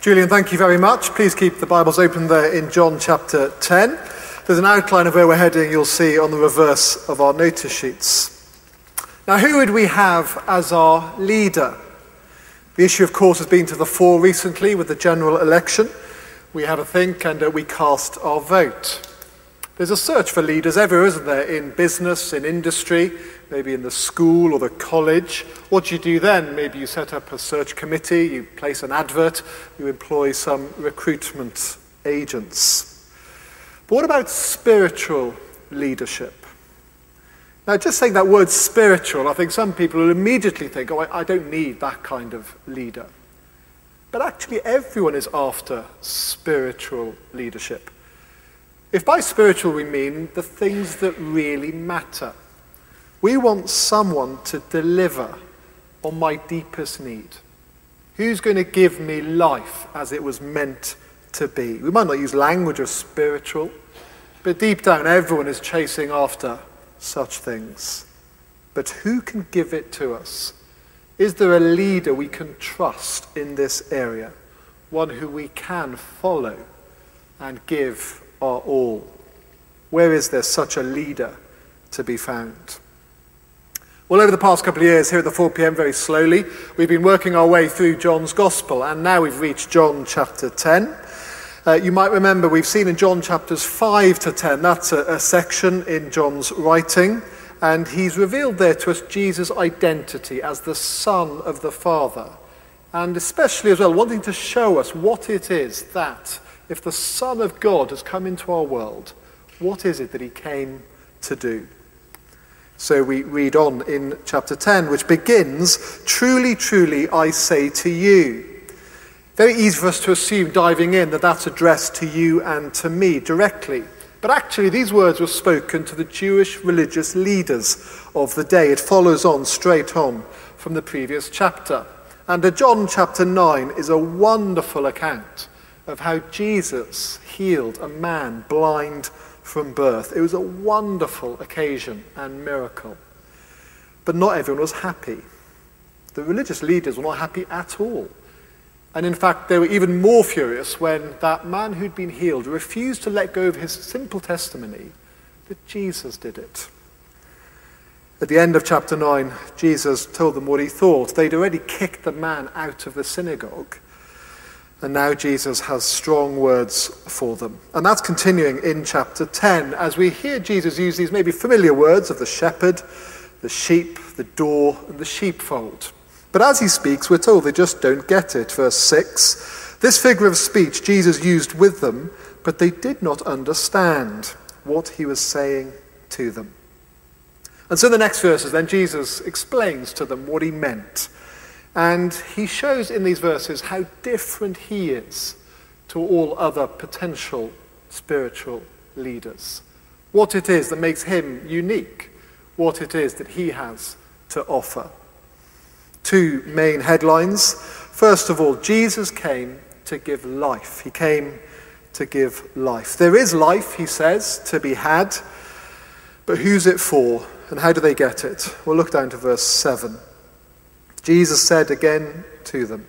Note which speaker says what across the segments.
Speaker 1: Julian, thank you very much. Please keep the Bibles open there in John chapter 10. There's an outline of where we're heading, you'll see on the reverse of our notice sheets. Now, who would we have as our leader? The issue, of course, has been to the fore recently with the general election. We had a think and we cast our vote. There's a search for leaders everywhere, isn't there? In business, in industry, maybe in the school or the college. What do you do then? Maybe you set up a search committee, you place an advert, you employ some recruitment agents. But what about spiritual leadership? Now, just saying that word spiritual, I think some people will immediately think, oh, I don't need that kind of leader. But actually, everyone is after spiritual leadership. If by spiritual we mean the things that really matter. We want someone to deliver on my deepest need. Who's going to give me life as it was meant to be? We might not use language of spiritual, but deep down everyone is chasing after such things. But who can give it to us? Is there a leader we can trust in this area? One who we can follow and give our all? Where is there such a leader to be found? Well, over the past couple of years here at the 4 p.m, very slowly, we've been working our way through John's Gospel, and now we've reached John chapter 10. You might remember we've seen in John chapters 5 to 10, that's a section in John's writing, and he's revealed there to us Jesus' identity as the Son of the Father, and especially as well wanting to show us what it is that, if the Son of God has come into our world, what is it that he came to do? So we read on in chapter 10, which begins, "Truly, truly, I say to you." Very easy for us to assume, diving in, that that's addressed to you and to me directly. But actually, these words were spoken to the Jewish religious leaders of the day. It follows on, straight on, from the previous chapter. And John chapter 9 is a wonderful account of how Jesus healed a man blind from birth. It was a wonderful occasion and miracle. But not everyone was happy. The religious leaders were not happy at all. And in fact, they were even more furious when that man who'd been healed refused to let go of his simple testimony that Jesus did it. At the end of chapter 9, Jesus told them what he thought. They'd already kicked the man out of the synagogue. And now Jesus has strong words for them. And that's continuing in chapter 10, as we hear Jesus use these maybe familiar words of the shepherd, the sheep, the door, and the sheepfold. But as he speaks, we're told they just don't get it. Verse 6, this figure of speech Jesus used with them, but they did not understand what he was saying to them. And so in the next verses, then Jesus explains to them what he meant. And he shows in these verses how different he is to all other potential spiritual leaders. What it is that makes him unique. What it is that he has to offer. Two main headlines. First of all, Jesus came to give life. He came to give life. There is life, he says, to be had. But who's it for? And how do they get it? We'll look down to verse 7. Jesus said again to them,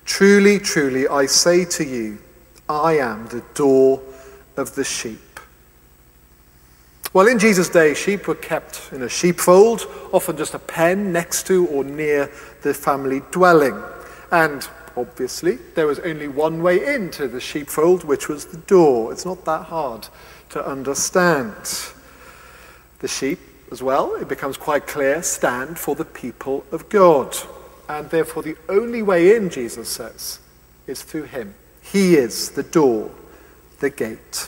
Speaker 1: "Truly, truly, I say to you, I am the door of the sheep." Well, in Jesus' day, sheep were kept in a sheepfold, often just a pen next to or near the family dwelling. And obviously, there was only one way into the sheepfold, which was the door. It's not that hard to understand. The sheep, as well, it becomes quite clear, stand for the people of God. And therefore the only way in, Jesus says, is through him. He is the door, the gate.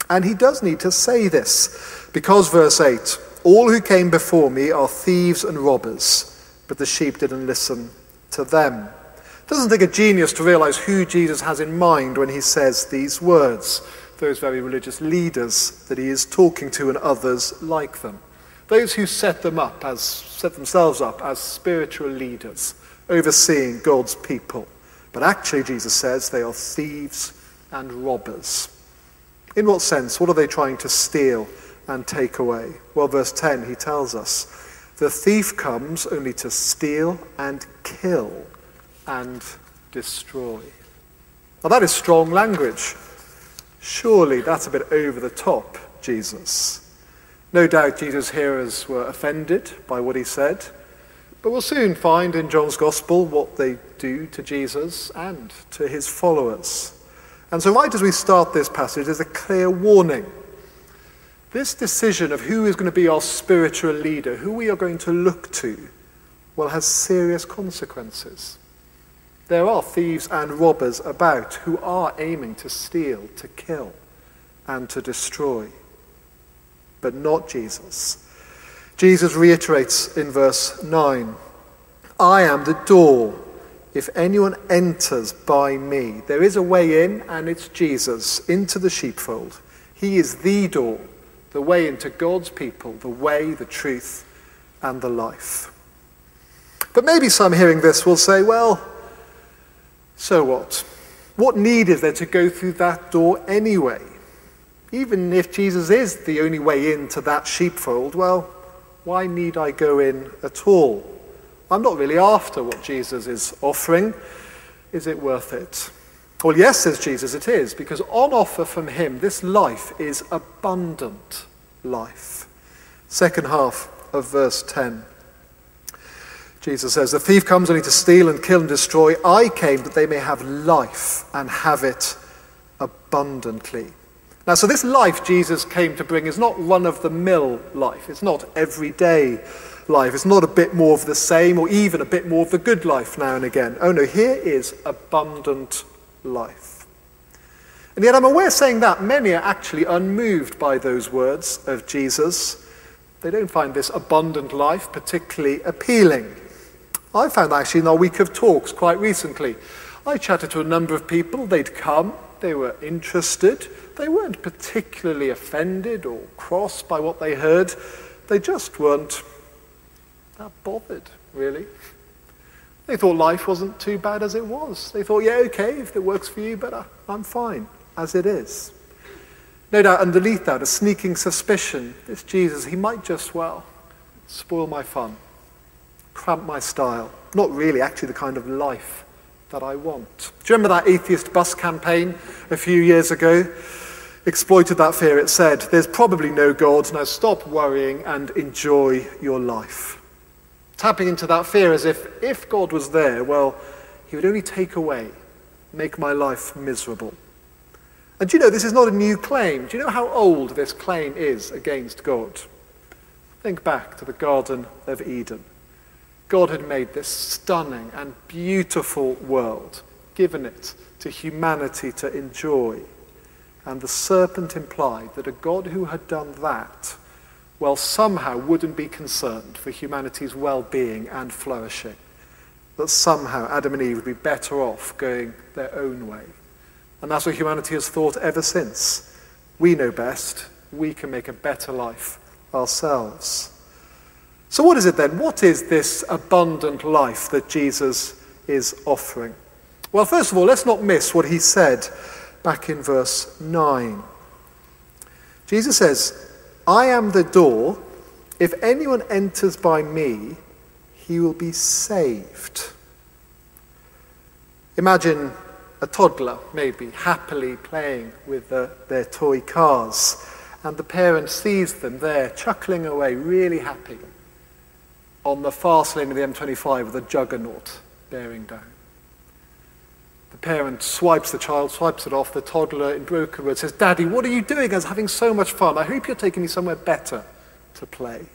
Speaker 1: And he does need to say this, because verse 8, all who came before me are thieves and robbers, but the sheep didn't listen to them. It doesn't take a genius to realize who Jesus has in mind when he says these words, those very religious leaders that he is talking to and others like them. Those who set themselves up as spiritual leaders, overseeing God's people. But actually, Jesus says, they are thieves and robbers. In what sense? What are they trying to steal and take away? Well, verse 10, he tells us, the thief comes only to steal and kill and destroy. Now that is strong language. Surely that's a bit over the top, Jesus. No doubt Jesus' hearers were offended by what he said, but we'll soon find in John's Gospel what they do to Jesus and to his followers. And so right as we start this passage, there's a clear warning. This decision of who is going to be our spiritual leader, who we are going to look to, well, has serious consequences. There are thieves and robbers about who are aiming to steal, to kill, and to destroy. But not Jesus. Jesus reiterates in verse 9, I am the door. If anyone enters by me, there is a way in, and it's Jesus, into the sheepfold. He is the door, the way into God's people, the way, the truth, and the life. But maybe some hearing this will say, well, so what? What need is there to go through that door anyway? Even if Jesus is the only way into that sheepfold, well, why need I go in at all? I'm not really after what Jesus is offering. Is it worth it? Well, yes, says Jesus, it is, because on offer from him, this life is abundant life. Second half of verse 10. Jesus says, the thief comes only to steal and kill and destroy. I came that they may have life and have it abundantly. Now, so this life Jesus came to bring is not run-of-the-mill life. It's not everyday life. It's not a bit more of the same or even a bit more of the good life now and again. Oh no, here is abundant life. And yet I'm aware saying that many are actually unmoved by those words of Jesus. They don't find this abundant life particularly appealing. I found actually in our week of talks quite recently, I chatted to a number of people. They'd come, they were interested. They weren't particularly offended or crossed by what they heard. They just weren't that bothered, really. They thought life wasn't too bad as it was. They thought, yeah, okay, if it works for you, but I'm fine as it is. No doubt underneath that, a sneaking suspicion, this Jesus, he might just, well, spoil my fun, cramp my style. Not really actually the kind of life that I want. Do you remember that atheist bus campaign a few years ago? Exploited that fear. It said, there's probably no God, now stop worrying and enjoy your life. Tapping into that fear as if God was there, well, he would only take away, make my life miserable. And do you know, this is not a new claim. Do you know how old this claim is against God? Think back to the Garden of Eden. God had made this stunning and beautiful world, given it to humanity to enjoy. And the serpent implied that a God who had done that, well, somehow wouldn't be concerned for humanity's well-being and flourishing. That somehow Adam and Eve would be better off going their own way. And that's what humanity has thought ever since. We know best. We can make a better life ourselves. So what is it then? What is this abundant life that Jesus is offering? Well, first of all, let's not miss what he said back in verse 9. Jesus says, I am the door. If anyone enters by me, he will be saved. Imagine a toddler, maybe, happily playing with their toy cars, and the parent sees them there, chuckling away, really happy, on the fast lane of the M25 with a juggernaut bearing down. The parent swipes the child, swipes it off. The toddler, in broken words, says, Daddy, what are you doing? I was having so much fun. I hope you're taking me somewhere better to play.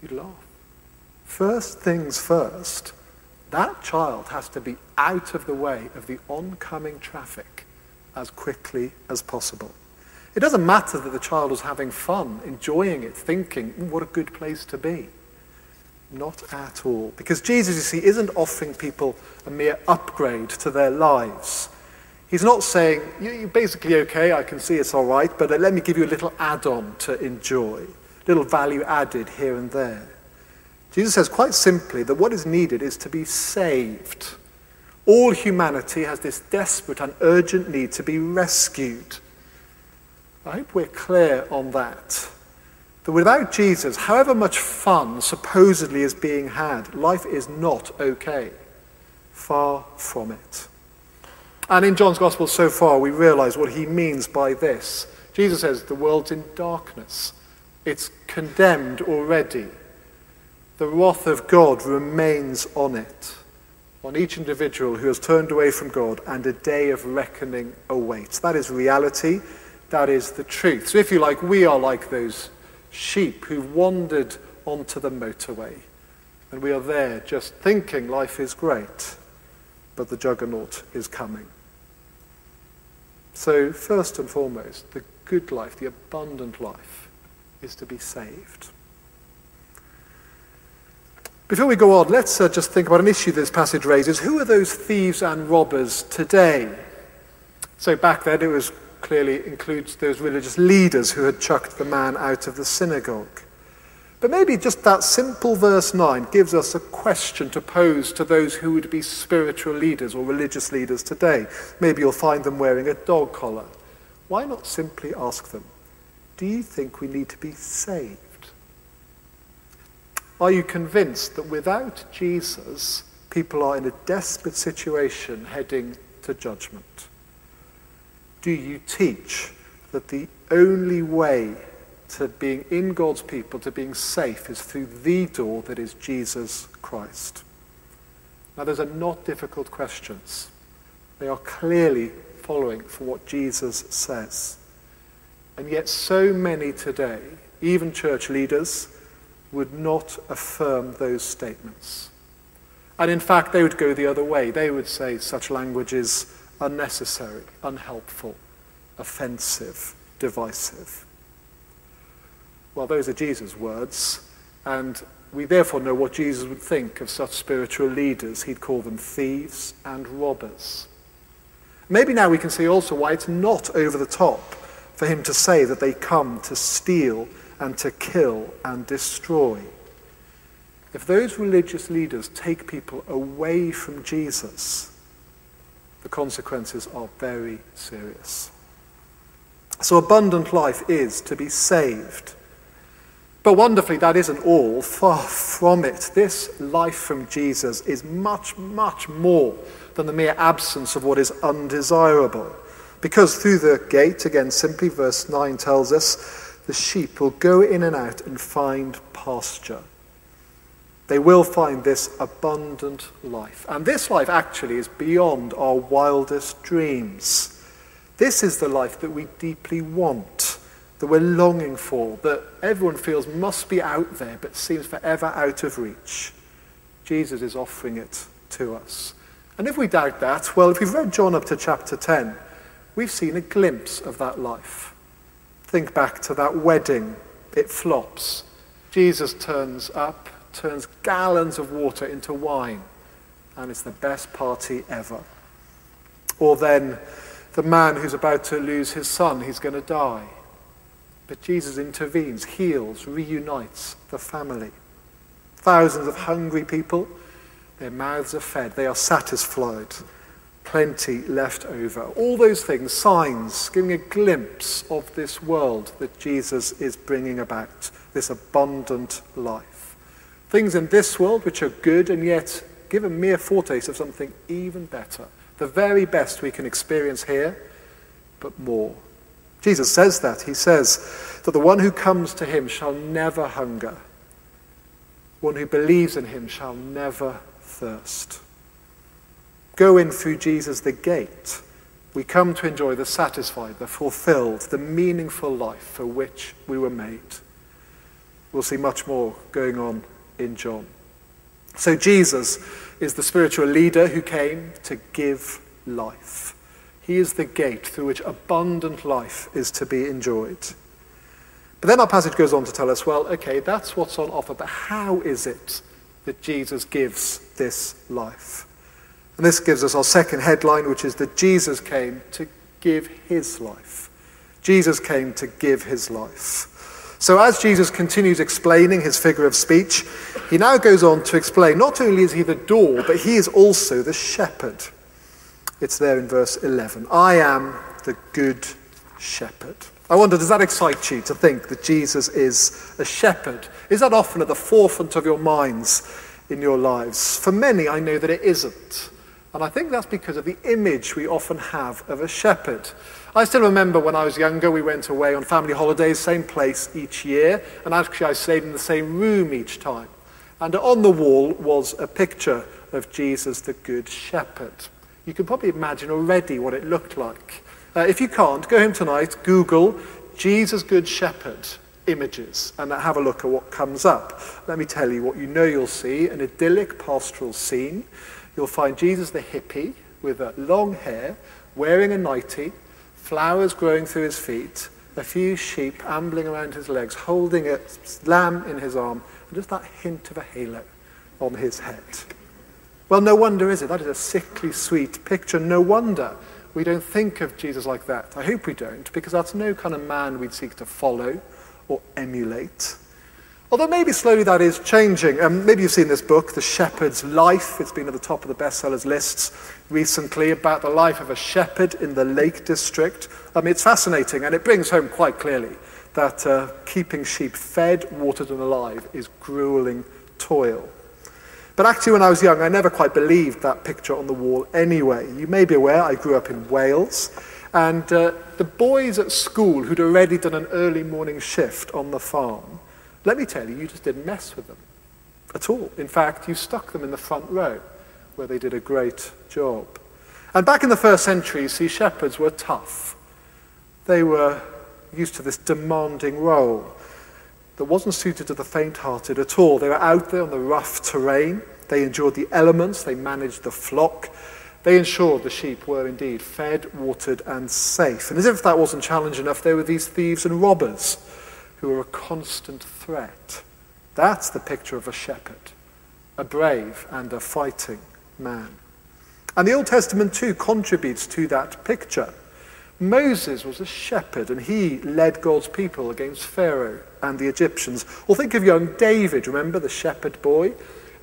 Speaker 1: You'd laugh. First things first, that child has to be out of the way of the oncoming traffic as quickly as possible. It doesn't matter that the child was having fun, enjoying it, thinking, what a good place to be. Not at all. Because Jesus, you see, isn't offering people a mere upgrade to their lives. He's not saying, you're basically okay, I can see it's all right, but let me give you a little add-on to enjoy, a little value added here and there. Jesus says quite simply that what is needed is to be saved. All humanity has this desperate and urgent need to be rescued. I hope we're clear on that. That without Jesus, however much fun supposedly is being had, life is not okay. Far from it. And in John's Gospel so far, we realize what he means by this. Jesus says the world's in darkness. It's condemned already. The wrath of God remains on it, on each individual who has turned away from God, and a day of reckoning awaits. That is reality. That is the truth. So if you like, we are like those sheep who wandered onto the motorway. And we are there just thinking life is great, but the juggernaut is coming. So first and foremost, the good life, the abundant life, is to be saved. Before we go on, let's just think about an issue this passage raises. Who are those thieves and robbers today? So back then it was clearly includes those religious leaders who had chucked the man out of the synagogue. But maybe just that simple verse 9 gives us a question to pose to those who would be spiritual leaders or religious leaders today. Maybe you'll find them wearing a dog collar. Why not simply ask them, do you think we need to be saved? Are you convinced that without Jesus, people are in a desperate situation heading to judgment? Do you teach that the only way to being in God's people, to being safe, is through the door that is Jesus Christ? Now, those are not difficult questions. They are clearly following for what Jesus says. And yet so many today, even church leaders, would not affirm those statements. And in fact, they would go the other way. They would say such language is unnecessary, unhelpful, offensive, divisive. Well, those are Jesus' words, and we therefore know what Jesus would think of such spiritual leaders. He'd call them thieves and robbers. Maybe now we can see also why it's not over the top for him to say that they come to steal and to kill and destroy. If those religious leaders take people away from Jesus, the consequences are very serious. So abundant life is to be saved. But wonderfully, that isn't all. Far from it. This life from Jesus is much, much more than the mere absence of what is undesirable. Because through the gate, again, simply verse 9 tells us, the sheep will go in and out and find pasture. They will find this abundant life. And this life actually is beyond our wildest dreams. This is the life that we deeply want, that we're longing for, that everyone feels must be out there but seems forever out of reach. Jesus is offering it to us. And if we doubt that, well, if we've read John up to chapter 10, we've seen a glimpse of that life. Think back to that wedding. It flops. Jesus turns up, turns gallons of water into wine, and it's the best party ever. Or then the man who's about to lose his son, he's going to die. But Jesus intervenes, heals, reunites the family. Thousands of hungry people, their mouths are fed, they are satisfied, plenty left over. All those things, signs, giving a glimpse of this world that Jesus is bringing about, this abundant life. Things in this world which are good and yet give a mere foretaste of something even better. The very best we can experience here, but more. Jesus says that. He says that the one who comes to him shall never hunger. One who believes in him shall never thirst. Go in through Jesus the gate. We come to enjoy the satisfied, the fulfilled, the meaningful life for which we were made. We'll see much more going on in John. So Jesus is the spiritual leader who came to give life. He is the gate through which abundant life is to be enjoyed. But then our passage goes on to tell us, well, okay, that's what's on offer, but how is it that Jesus gives this life? And this gives us our second headline, which is that Jesus came to give his life. Jesus came to give his life. So as Jesus continues explaining his figure of speech, he now goes on to explain, not only is he the door, but he is also the shepherd. It's there in verse 11. I am the good shepherd. I wonder, does that excite you to think that Jesus is a shepherd? Is that often at the forefront of your minds in your lives? For many, I know that it isn't. And I think that's because of the image we often have of a shepherd. I still remember when I was younger, we went away on family holidays, same place each year, and actually I stayed in the same room each time. And on the wall was a picture of Jesus the Good Shepherd. You can probably imagine already what it looked like. If you can't, go home tonight, Google Jesus Good Shepherd images and have a look at what comes up. Let me tell you what you know you'll see, an idyllic pastoral scene. You'll find Jesus the hippie with long hair, wearing a nightie, flowers growing through his feet, a few sheep ambling around his legs, holding a lamb in his arm, and just that hint of a halo on his head. Well, no wonder, is it? That is a sickly sweet picture. No wonder we don't think of Jesus like that. I hope we don't, because that's no kind of man we'd seek to follow or emulate. Although maybe slowly that is changing. Maybe you've seen this book, The Shepherd's Life. It's been at the top of the bestsellers lists recently, about the life of a shepherd in the Lake District. It's fascinating, and it brings home quite clearly that keeping sheep fed, watered and alive is grueling toil. But actually when I was young, I never quite believed that picture on the wall anyway. You may be aware I grew up in Wales, and the boys at school who'd already done an early morning shift on the farm, let me tell you, you just didn't mess with them at all. In fact, you stuck them in the front row, where they did a great job. And back in the first century, you see, shepherds were tough. They were used to this demanding role that wasn't suited to the faint-hearted at all. They were out there on the rough terrain. They endured the elements. They managed the flock. They ensured the sheep were indeed fed, watered, and safe. And as if that wasn't challenge enough, there were these thieves and robbers who were a constant threat. That's the picture of a shepherd, a brave and a fighting man. And the Old Testament too contributes to that picture. Moses was a shepherd, and he led God's people against Pharaoh and the Egyptians. Or think of young David, remember, the shepherd boy?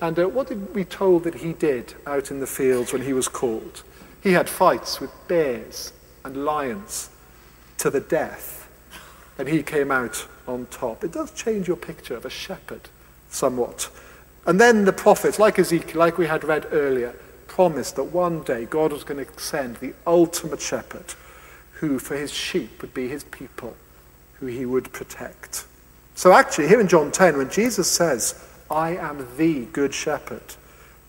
Speaker 1: And what did we told that he did out in the fields when he was called? He had fights with bears and lions to the death, and he came out on top. It does change your picture of a shepherd somewhat. And then the prophets, like Ezekiel, like we had read earlier, promised that one day God was going to send the ultimate shepherd, who for his sheep would be his people, who he would protect. So actually, here in John 10, when Jesus says, I am the good shepherd,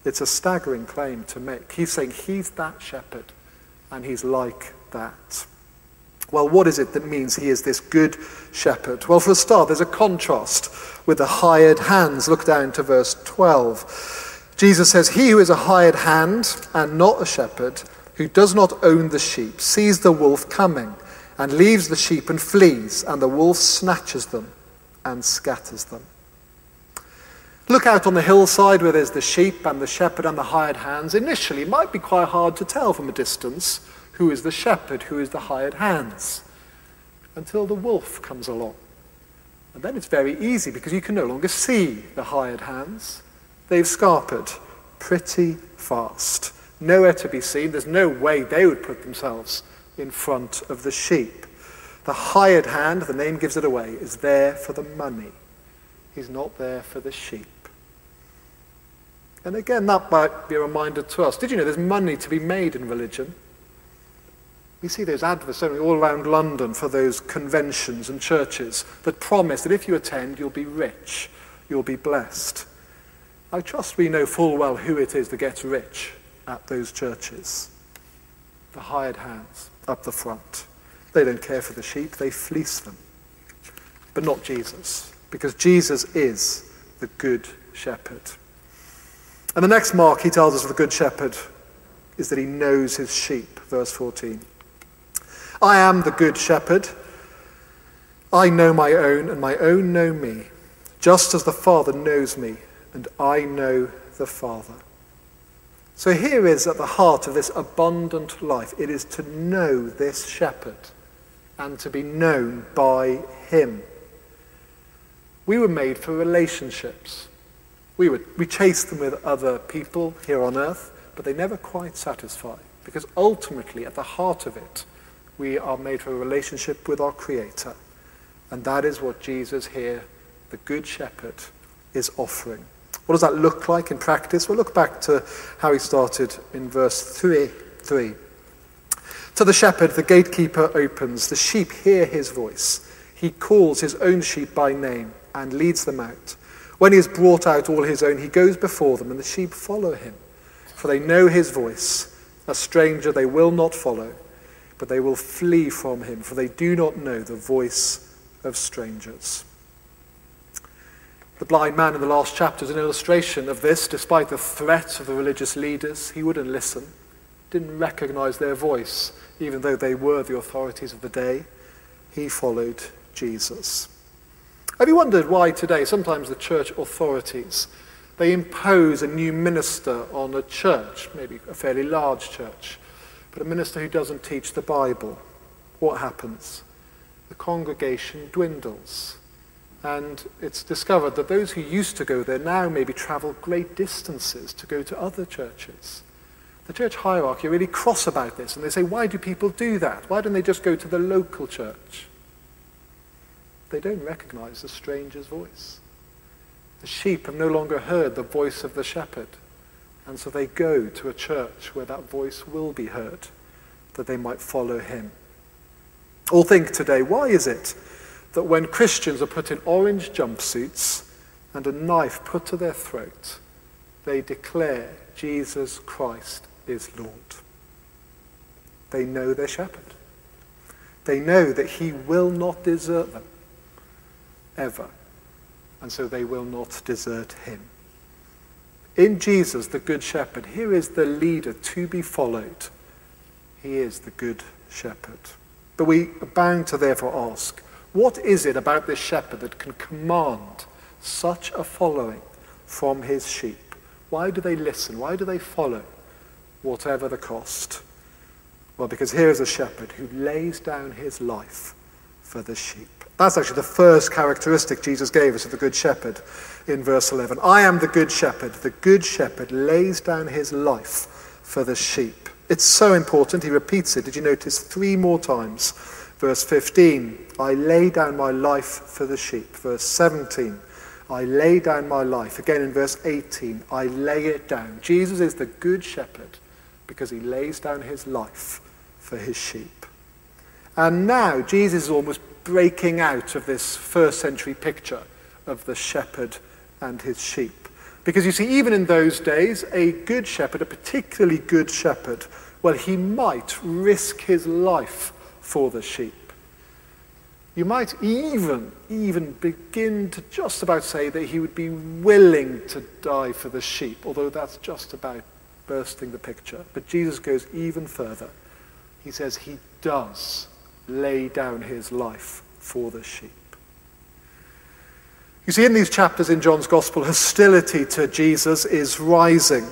Speaker 1: it's a staggering claim to make. He's saying he's that shepherd, and he's like that. Well, what is it that means he is this good shepherd? Well, for a start, there's a contrast with the hired hands. Look down to verse 12. Jesus says, he who is a hired hand and not a shepherd, who does not own the sheep, sees the wolf coming and leaves the sheep and flees, and the wolf snatches them and scatters them. Look out on the hillside where there's the sheep and the shepherd and the hired hands. Initially, it might be quite hard to tell from a distance who is the shepherd, who is the hired hands, until the wolf comes along. And then it's very easy, because you can no longer see the hired hands. They've scarpered pretty fast. Nowhere to be seen. There's no way they would put themselves in front of the sheep. The hired hand, the name gives it away, is there for the money. He's not there for the sheep. And again, that might be a reminder to us. Did you know there's money to be made in religion? We see those adverts all around London for those conventions and churches that promise that if you attend, you'll be rich, you'll be blessed. I trust we know full well who it is that gets rich at those churches. The hired hands up the front. They don't care for the sheep, they fleece them. But not Jesus, because Jesus is the good shepherd. And the next mark he tells us of the good shepherd is that he knows his sheep, verse 14. I am the good shepherd. I know my own, and my own know me, just as the Father knows me, and I know the Father. So here is at the heart of this abundant life. It is to know this shepherd and to be known by him. We were made for relationships. We chase them with other people here on earth, but they never quite satisfy, because ultimately at the heart of it, we are made for a relationship with our Creator. And that is what Jesus here, the Good Shepherd, is offering. What does that look like in practice? Well, look back to how he started in verse 3. To the shepherd, the gatekeeper opens. The sheep hear his voice. He calls his own sheep by name and leads them out. When he has brought out all his own, he goes before them, and the sheep follow him. For they know his voice. A stranger they will not follow, but they will flee from him, for they do not know the voice of strangers. The blind man in the last chapter is an illustration of this. Despite the threats of the religious leaders, he wouldn't listen, didn't recognize their voice, even though they were the authorities of the day. He followed Jesus. Have you wondered why today sometimes the church authorities, they impose a new minister on a church, maybe a fairly large church, but a minister who doesn't teach the Bible? What happens? The congregation dwindles. And it's discovered that those who used to go there now maybe travel great distances to go to other churches. The church hierarchy are really cross about this, and they say, why do people do that? Why don't they just go to the local church? They don't recognize the stranger's voice. The sheep have no longer heard the voice of the shepherd, and so they go to a church where that voice will be heard, that they might follow him. Or think today, why is it that when Christians are put in orange jumpsuits and a knife put to their throat, they declare Jesus Christ is Lord? They know their shepherd. They know that he will not desert them, ever. And so they will not desert him. In Jesus, the Good Shepherd, here is the leader to be followed. He is the Good Shepherd. But we are bound to therefore ask, what is it about this shepherd that can command such a following from his sheep? Why do they listen? Why do they follow, whatever the cost? Well, because here is a shepherd who lays down his life for the sheep. That's actually the first characteristic Jesus gave us of the Good Shepherd in verse 11. I am the Good Shepherd. The Good Shepherd lays down his life for the sheep. It's so important. He repeats it. Did you notice 3 more times? Verse 15, I lay down my life for the sheep. Verse 17, I lay down my life. Again in verse 18, I lay it down. Jesus is the Good Shepherd because he lays down his life for his sheep. And now Jesus is almost breaking out of this first century picture of the shepherd and his sheep. Because you see, even in those days, a good shepherd, a particularly good shepherd, well, he might risk his life for the sheep. You might even begin to just about say that he would be willing to die for the sheep, although that's just about bursting the picture. But Jesus goes even further. He says he does lay down his life for the sheep. You see, in these chapters in John's Gospel, hostility to Jesus is rising.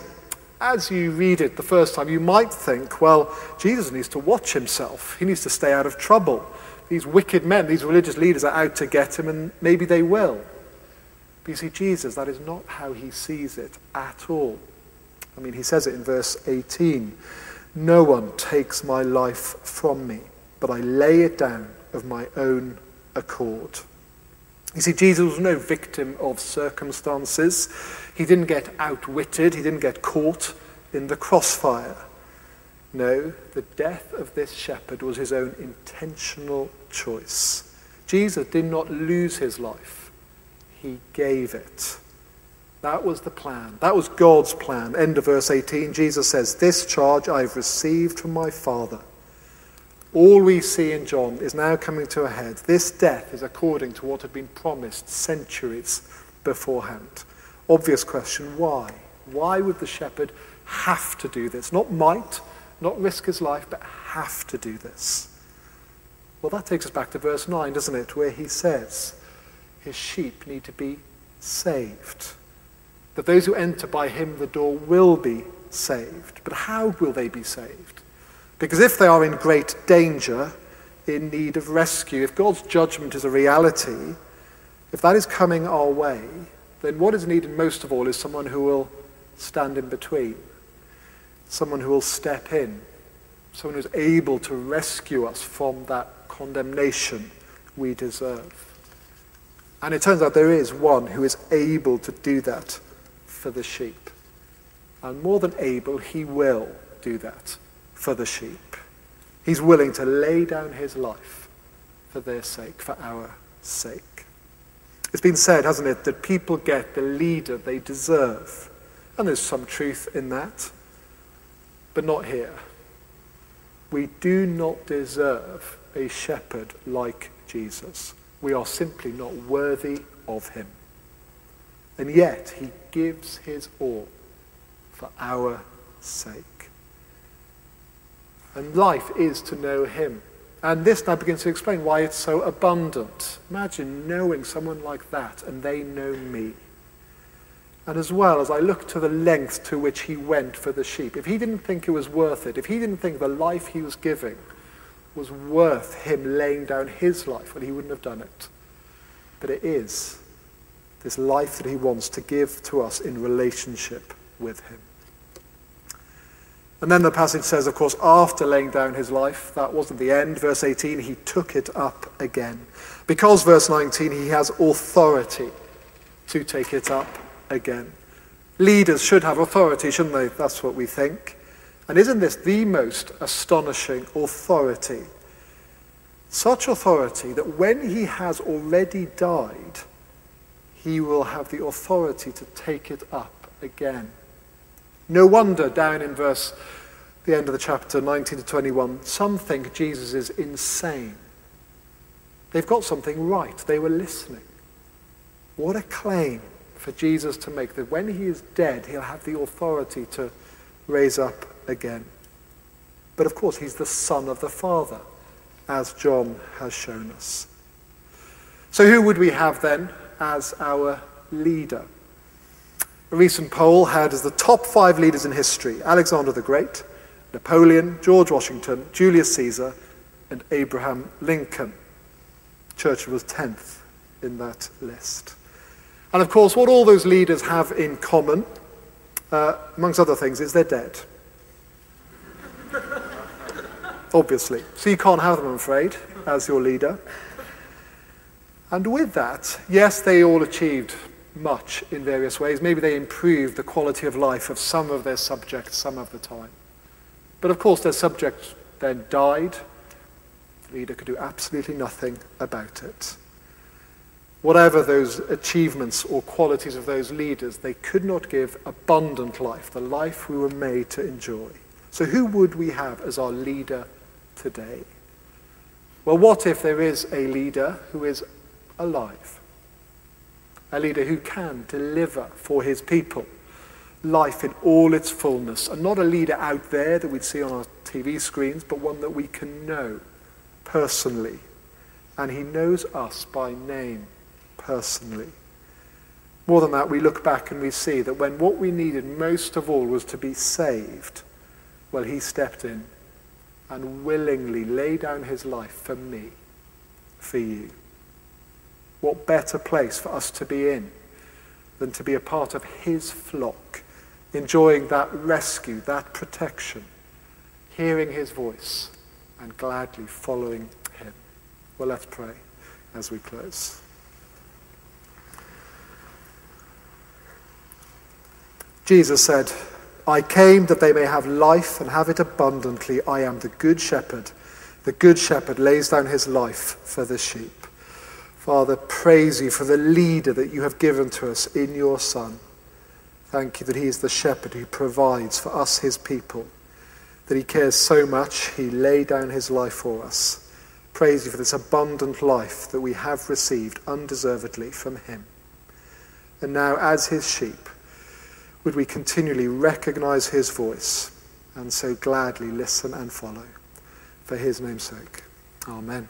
Speaker 1: As you read it the first time, you might think, well, Jesus needs to watch himself. He needs to stay out of trouble. These wicked men, these religious leaders are out to get him, and maybe they will. But you see, Jesus, that is not how he sees it at all. I mean, he says it in verse 18. No one takes my life from me, but I lay it down of my own accord. You see, Jesus was no victim of circumstances. He didn't get outwitted. He didn't get caught in the crossfire. No, the death of this shepherd was his own intentional choice. Jesus did not lose his life. He gave it. That was the plan. That was God's plan. End of verse 18. Jesus says, this charge I've received from my Father. All we see in John is now coming to a head. This death is according to what had been promised centuries beforehand. Obvious question, why? Why would the shepherd have to do this? Not might, not risk his life, but have to do this. Well, that takes us back to verse 9, doesn't it? Where he says his sheep need to be saved. That those who enter by him the door will be saved. But how will they be saved? Because if they are in great danger, in need of rescue, if God's judgment is a reality, if that is coming our way, then what is needed most of all is someone who will stand in between, someone who will step in, someone who's able to rescue us from that condemnation we deserve. And it turns out there is one who is able to do that for the sheep. And more than able, he will do that for the sheep. He's willing to lay down his life for their sake, for our sake. It's been said, hasn't it, that people get the leader they deserve. And there's some truth in that, but not here. We do not deserve a shepherd like Jesus. We are simply not worthy of him. And yet he gives his all for our sake. And life is to know him. And this now begins to explain why it's so abundant. Imagine knowing someone like that and they know me. And as well, as I look to the length to which he went for the sheep, if he didn't think it was worth it, if he didn't think the life he was giving was worth him laying down his life, well, he wouldn't have done it. But it is this life that he wants to give to us in relationship with him. And then the passage says, of course, after laying down his life, that wasn't the end. Verse 18, he took it up again. Because, verse 19, he has authority to take it up again. Leaders should have authority, shouldn't they? That's what we think. And isn't this the most astonishing authority? Such authority that when he has already died, he will have the authority to take it up again. No wonder down in the end of the chapter 19 to 21, some think Jesus is insane. They've got something right. They were listening. What a claim for Jesus to make, that when he is dead, he'll have the authority to raise up again. But of course, he's the Son of the Father, as John has shown us. So who would we have then as our leader? A recent poll had as the top 5 leaders in history Alexander the Great, Napoleon, George Washington, Julius Caesar, and Abraham Lincoln. Churchill was 10th in that list. And of course, what all those leaders have in common, amongst other things, is they're dead. Obviously. So you can't have them, I'm afraid, as your leader. And with that, yes, they all achieved much in various ways. Maybe they improved the quality of life of some of their subjects some of the time. But of course, their subject then died. The leader could do absolutely nothing about it. Whatever those achievements or qualities of those leaders, they could not give abundant life, the life we were made to enjoy. So who would we have as our leader today? Well, what if there is a leader who is alive? A leader who can deliver for his people life in all its fullness. And not a leader out there that we'd see on our TV screens, but one that we can know personally. And he knows us by name personally. More than that, we look back and we see that when what we needed most of all was to be saved, well, he stepped in and willingly laid down his life for me, for you. What better place for us to be in than to be a part of his flock, enjoying that rescue, that protection, hearing his voice, and gladly following him. Well, let's pray as we close. Jesus said, I came that they may have life and have it abundantly. I am the good shepherd. The good shepherd lays down his life for the sheep. Father, praise you for the leader that you have given to us in your Son. Thank you that he is the shepherd who provides for us, his people, that he cares so much, he laid down his life for us. Praise you for this abundant life that we have received undeservedly from him. And now, as his sheep, would we continually recognize his voice and so gladly listen and follow. For his name's sake. Amen.